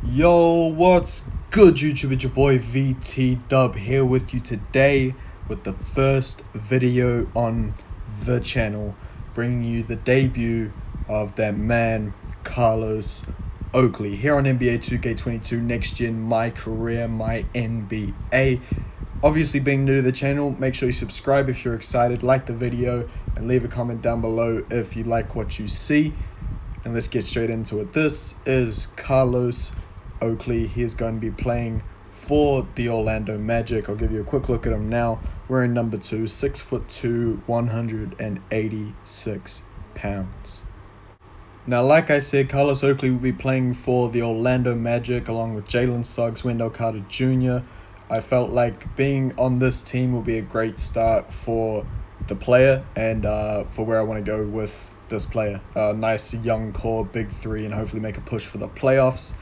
Yo, what's good, YouTube? It's your boy VT Dub here with you today with the first video on the channel, bringing you the debut of that man Carlos Oakley here on NBA 2K22 Next Gen My Career My NBA. Obviously, being new to the channel, make sure you subscribe if you're excited, like the video, and leave a comment down below if you like what you see. And let's get straight into it. This is Carlos Oakley. He is going to be playing for the Orlando Magic. I'll give you a quick look at him now. Wearing number 2, 6'2", 186 pounds. Now, like I said, Carlos Oakley will be playing for the Orlando Magic along with Jalen Suggs, Wendell Carter Jr. I felt like being on this team will be a great start for the player and for where I want to go with this player. Nice young core, big three, and hopefully make a push for the playoffs.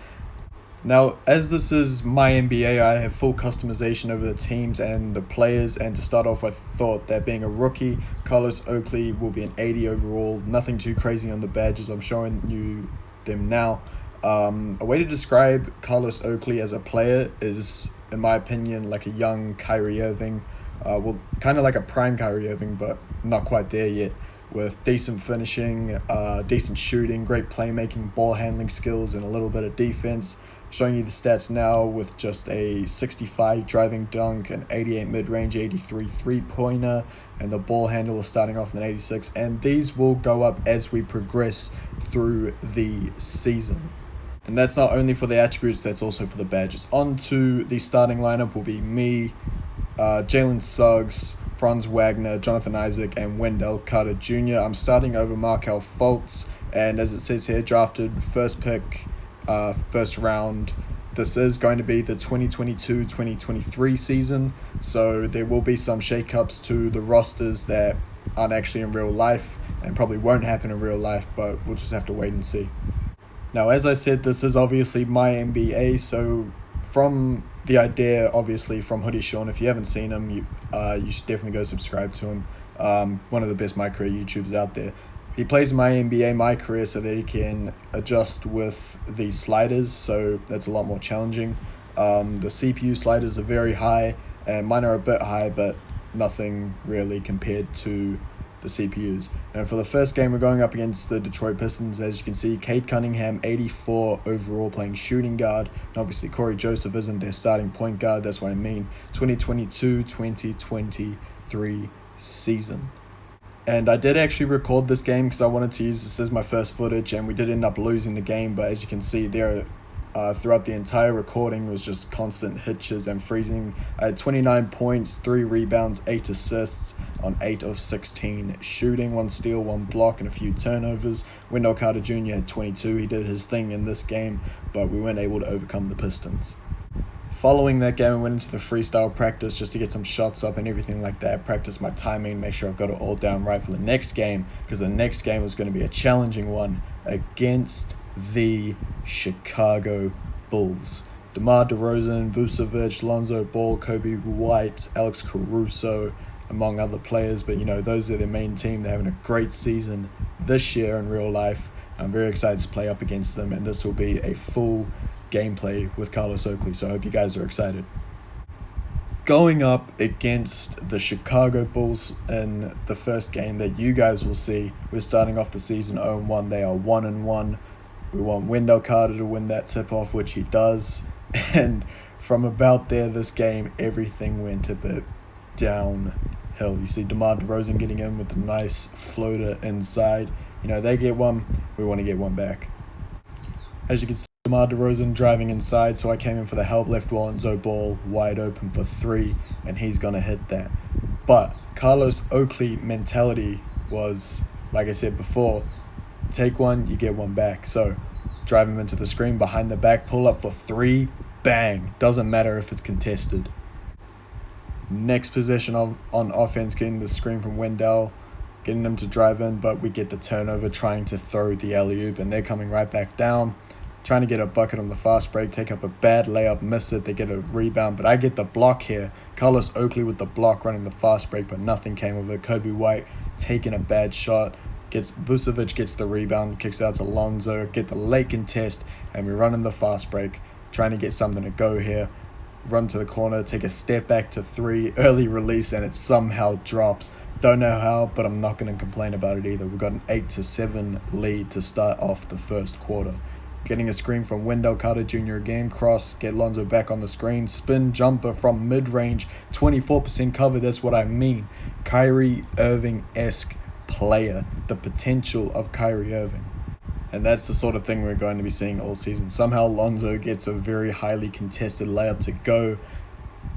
Now, as this is my NBA, I have full customization over the teams and the players, and to start off, I thought that being a rookie, Carlos Oakley will be an 80 overall. Nothing too crazy on the badges. I'm showing you them now. A way to describe Carlos Oakley as a player is, in my opinion, like a young Kyrie Irving. Well, kind of like a prime Kyrie Irving, but not quite there yet. With decent finishing, decent shooting, great playmaking, ball handling skills, and a little bit of defense. Showing you the stats now with just a 65 driving dunk, an 88 mid-range, 83 three-pointer, and the ball handle is starting off in 86. And these will go up as we progress through the season. And that's not only for the attributes, that's also for the badges. On to the starting lineup will be me, Jalen Suggs, Franz Wagner, Jonathan Isaac, and Wendell Carter Jr. I'm starting over Markelle Fultz, and as it says here, drafted first pick, first round. This is going to be the 2022-2023 season, so there will be some shakeups to the rosters that aren't actually in real life and probably won't happen in real life, but we'll just have to wait and see. Now, as I said, this is obviously my NBA, so from the idea, obviously, from Hoodie Sean, if you haven't seen him, you should definitely go subscribe to him. One of the best MyCAREER YouTubers out there. He plays my NBA, MyCAREER, so that he can adjust with the sliders, so that's a lot more challenging. The CPU sliders are very high, and mine are a bit high, but nothing really compared to the CPUs. And for the first game, we're going up against the Detroit Pistons. As you can see, Cade Cunningham, 84 overall, playing shooting guard. And obviously, Corey Joseph isn't their starting point guard. That's what I mean. 2022-2023 season. And I did actually record this game because I wanted to use this as my first footage, and we did end up losing the game. But as you can see there, throughout the entire recording was just constant hitches and freezing. I had 29 points, 3 rebounds, 8 assists on 8 of 16 shooting, 1 steal, 1 block, and a few turnovers. Wendell Carter Jr. had 22. He did his thing in this game, but we weren't able to overcome the Pistons. Following that game, I went into the freestyle practice just to get some shots up and everything like that. Practice my timing, make sure I've got it all down right for the next game, because the next game was going to be a challenging one against the Chicago Bulls. DeMar DeRozan, Vucevic, Lonzo Ball, Kobe White, Alex Caruso, among other players. But, you know, those are their main team. They're having a great season this year in real life. I'm very excited to play up against them, and this will be a full gameplay with Carlos Oakley, so I hope you guys are excited. Going up against the Chicago Bulls in the first game that you guys will see, we're starting off the season 0-1. They are 1-1. We want Wendell Carter to win that tip-off, which he does. And from about there, this game, everything went a bit downhill. You see DeMar DeRozan getting in with a nice floater inside. You know, they get one, we want to get one back. As you can see, DeMar DeRozan driving inside, so I came in for the help, left Lonzo Ball wide open for 3, and he's going to hit that. But Carlos Oakley mentality was, like I said before, take one, you get one back. So drive him into the screen, behind the back, pull up for 3, bang. Doesn't matter if it's contested. Next possession on offense, getting the screen from Wendell, getting them to drive in, but we get the turnover, trying to throw the alley-oop, and they're coming right back down, trying to get a bucket on the fast break, take up a bad layup, miss it, they get a rebound, but I get the block here. Carlos Oakley with the block running the fast break, but nothing came of it. Kobe White taking a bad shot, Vucevic gets the rebound, kicks out to Lonzo, get the late contest, and we run in the fast break. trying to get something to go here. Run to the corner, take a step back to 3, early release, and it somehow drops. Don't know how, but I'm not going to complain about it either. We've got an 8-7 lead to start off the first quarter. Getting a screen from Wendell Carter Jr. again, cross, get Lonzo back on the screen, spin jumper from mid-range, 24% cover, that's what I mean. Kyrie Irving-esque player, the potential of Kyrie Irving. And that's the sort of thing we're going to be seeing all season. Somehow Lonzo gets a very highly contested layup to go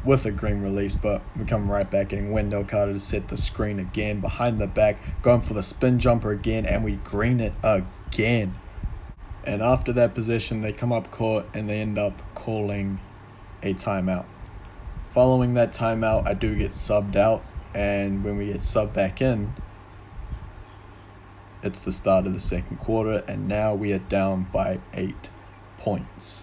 with a green release, but we come right back, getting Wendell Carter to set the screen again, behind the back, going for the spin jumper again, and we green it again. And after that possession, they come up court and they end up calling a timeout. Following that timeout, I do get subbed out, and when we get subbed back in, it's the start of the second quarter, and now we are down by 8 points.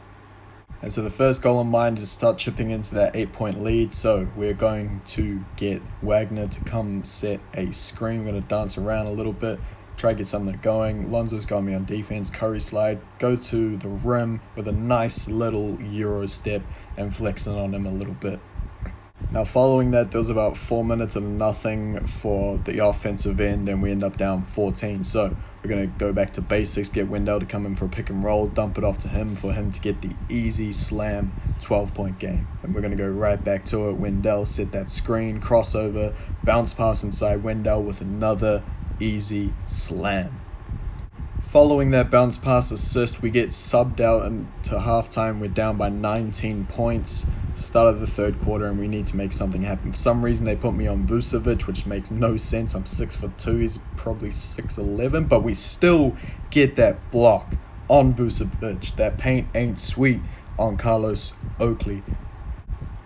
And so the first goal in mind is start chipping into that 8-point lead. So we're going to get Wagner to come set a screen. We're going to dance around a little bit, try to get something going. Lonzo's got me on defense. Curry slide, go to the rim with a nice little Euro step and flexing on him a little bit. Now following that, there was about 4 minutes of nothing for the offensive end, and we end up down 14. So we're going to go back to basics, get Wendell to come in for a pick and roll, dump it off to him for him to get the easy slam 12-point game. And we're going to go right back to it. Wendell set that screen, crossover, bounce pass inside Wendell with another easy slam. Following that bounce pass assist, we get subbed out into halftime. We're down by 19 points. Start of the third quarter, and we need to make something happen. For some reason, they put me on Vucevic, which makes no sense. I'm 6'2", he's probably 6'11", but we still get that block on Vucevic. That paint ain't sweet on Carlos Oakley.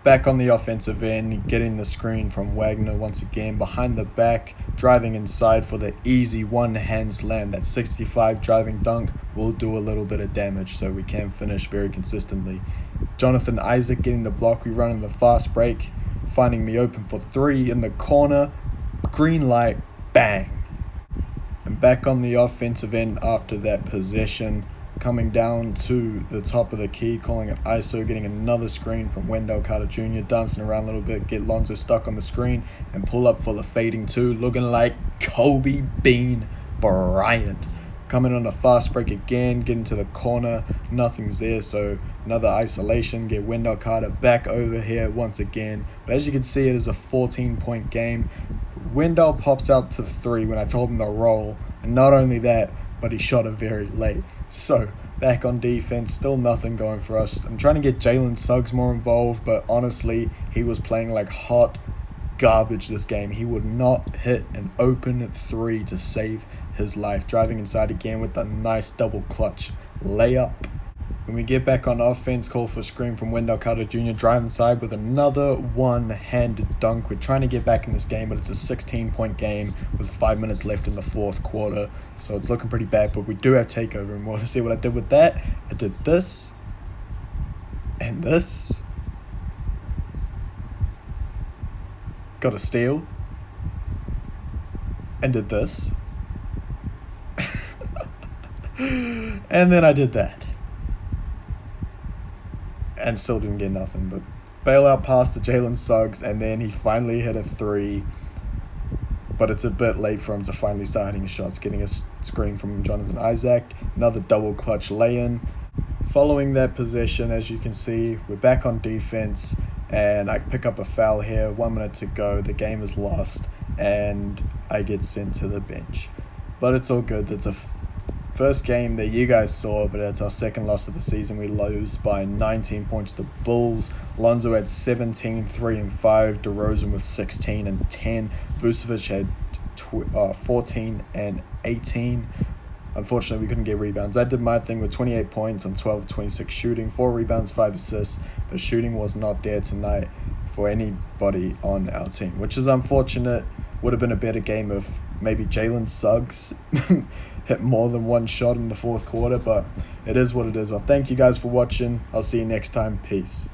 Back on the offensive end, getting the screen from Wagner once again, behind the back, driving inside for the easy one-hand slam. That 65 driving dunk will do a little bit of damage, so we can finish very consistently. Jonathan Isaac getting the block. We run in the fast break, finding me open for 3 in the corner. Green light, bang. And back on the offensive end after that possession, coming down to the top of the key, calling it ISO, getting another screen from Wendell Carter Jr., dancing around a little bit, get Lonzo stuck on the screen, and pull up for the fading 2, looking like Kobe Bean Bryant. Coming on a fast break again, getting to the corner, nothing's there, so another isolation, get Wendell Carter back over here once again. But as you can see, it is a 14-point game. Wendell pops out to 3 when I told him to roll, and not only that, but he shot it very late. So, back on defense, still nothing going for us. I'm trying to get Jalen Suggs more involved, but honestly, he was playing like hot garbage this game. He would not hit an open 3 to save his life. Driving inside again with a nice double clutch layup. When we get back on offense, call for a screen from Wendell Carter Jr., drive inside with another one-handed dunk. We're trying to get back in this game, but it's a 16-point game with 5 minutes left in the fourth quarter. So it's looking pretty bad, but we do have takeover. And we'll see what I did with that. I did this and this. Got a steal. And did this. And then I did that. And still didn't get nothing, but bailout pass to Jalen Suggs, and then he finally hit a 3, but it's a bit late for him to finally start hitting shots. Getting a screen from Jonathan Isaac, another double clutch lay-in. Following that possession, as you can see, we're back on defense, and I pick up a foul here. 1 minute to go, the game is lost, and I get sent to the bench. But it's all good. That's a first game that you guys saw, but it's our second loss of the season. We lose by 19 points to the Bulls. Lonzo had 17, 3 and 5. DeRozan with 16 and 10. Vucevic had 14 and 18. Unfortunately, we couldn't get rebounds. I did my thing with 28 points on 12 of 26 shooting, 4 rebounds, 5 assists. The shooting was not there tonight for anybody on our team, which is unfortunate. Would have been a better game if maybe Jalen Suggs hit more than one shot in the fourth quarter, but it is what it is. I'll thank you guys for watching. I'll see you next time. Peace.